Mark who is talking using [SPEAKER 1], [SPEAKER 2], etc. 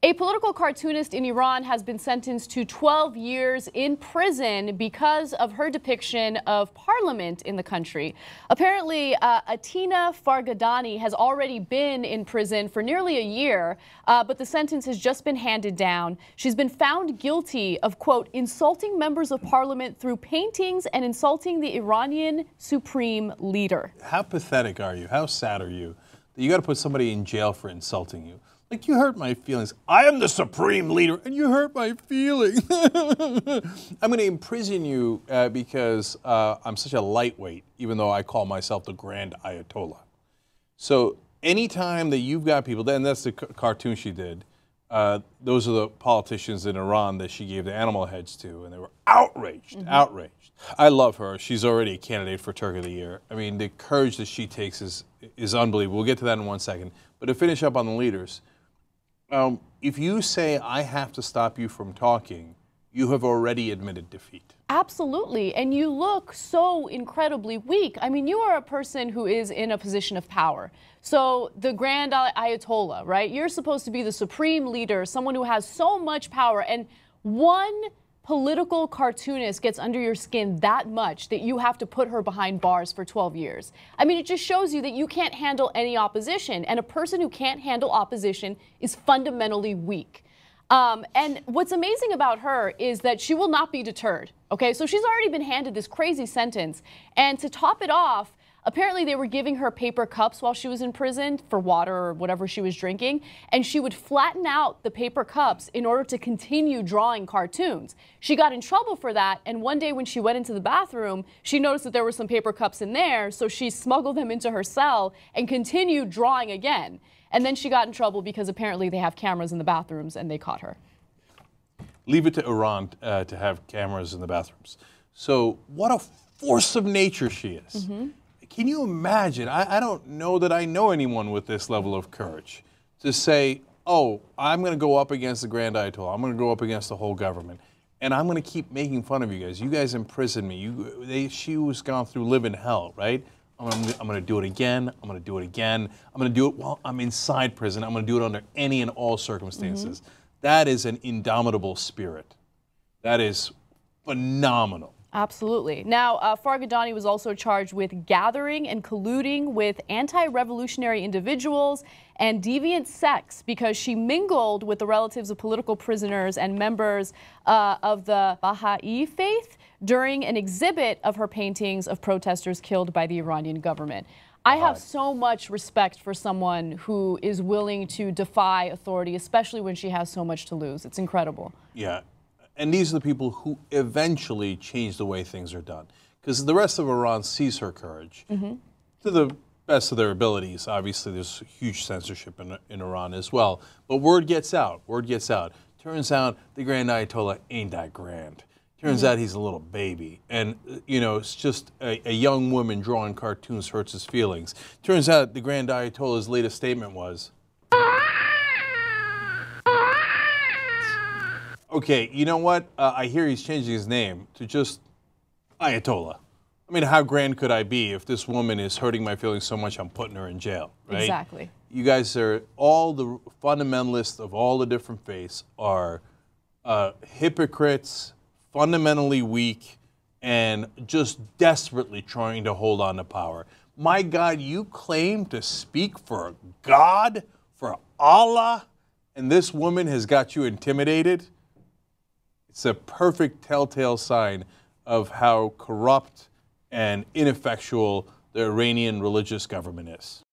[SPEAKER 1] A political cartoonist in Iran has been sentenced to 12 years in prison because of her depiction of parliament in the country. Apparently, Atena Farghadani has already been in prison for nearly a year, but the sentence has just been handed down. She's been found guilty of, quote, insulting members of parliament through paintings and insulting the Iranian supreme leader.
[SPEAKER 2] How pathetic are you? How sad are you that you got to put somebody in jail for insulting you? Like, you hurt my feelings. I am the supreme leader, and you hurt my feelings. I'm going to imprison you because I'm such a lightweight, even though I call myself the Grand Ayatollah. So anytime that you've got people, and that's the cartoon she did, those are the politicians in Iran that she gave the animal heads to, and they were outraged, outraged. I love her. She's already a candidate for Turk of the Year. I mean, the courage that she takes is unbelievable. We'll get to that in 1 second. But to finish up on the leaders, if you say, I have to stop you from talking, you have already admitted defeat.
[SPEAKER 1] Absolutely. And you look so incredibly weak. I mean, you are a person who is in a position of power. So the Grand Ayatollah, right? You're supposed to be the supreme leader, someone who has so much power. And one political cartoonist gets under your skin that much that you have to put her behind bars for 12 years. I mean, it just shows you that you can't handle any opposition. And a person who can't handle opposition is fundamentally weak. And what's amazing about her is that she will not be deterred. Okay, so she's already been handed this crazy sentence. And to top it off, apparently they were giving her paper cups while she was in prison for water or whatever she was drinking. And she would flatten out the paper cups in order to continue drawing cartoons. She got in trouble for that. And one day when she went into the bathroom, she noticed that there were some paper cups in there. So she smuggled them into her cell and continued drawing again. And then she got in trouble because apparently they have cameras in the bathrooms and they caught her.
[SPEAKER 2] Leave it to Iran to have cameras in the bathrooms. So what a force of nature she is. Can you imagine? I don't know that I know anyone with this level of courage to say, oh, I'm going to go up against the Grand Ayatollah. I'm going to go up against the whole government. And I'm going to keep making fun of you guys. You guys imprisoned me. She was gone through living hell, right? I'm going to do it again. I'm going to do it again. I'm going to do it while I'm inside prison. I'm going to do it under any and all circumstances. That is an indomitable spirit. That is phenomenal.
[SPEAKER 1] Absolutely. Now, Farghadani was also charged with gathering and colluding with anti-revolutionary individuals and deviant sects because she mingled with the relatives of political prisoners and members of the Baha'i faith during an exhibit of her paintings of protesters killed by the Iranian government. I have so much respect for someone who is willing to defy authority, especially when she has so much to lose. It's incredible.
[SPEAKER 2] Yeah. And these are the people who eventually change the way things are done. Because the rest of Iran sees her courage to the best of their abilities. Obviously, there's huge censorship in Iran as well. But word gets out. Word gets out. Turns out the Grand Ayatollah ain't that grand. Turns out he's a little baby. And, you know, it's just a young woman drawing cartoons hurts his feelings. Turns out the Grand Ayatollah's latest statement was, okay, you know what? I hear he's changing his name to just Ayatollah. I mean, how grand could I be if this woman is hurting my feelings so much I'm putting her in jail, right?
[SPEAKER 1] Exactly.
[SPEAKER 2] You guys are, all the fundamentalists of all the different faiths are hypocrites, fundamentally weak, and just desperately trying to hold on to power. My God, you claim to speak for God, for Allah, and this woman has got you intimidated? It's a perfect telltale sign of how corrupt and ineffectual the Iranian religious government is.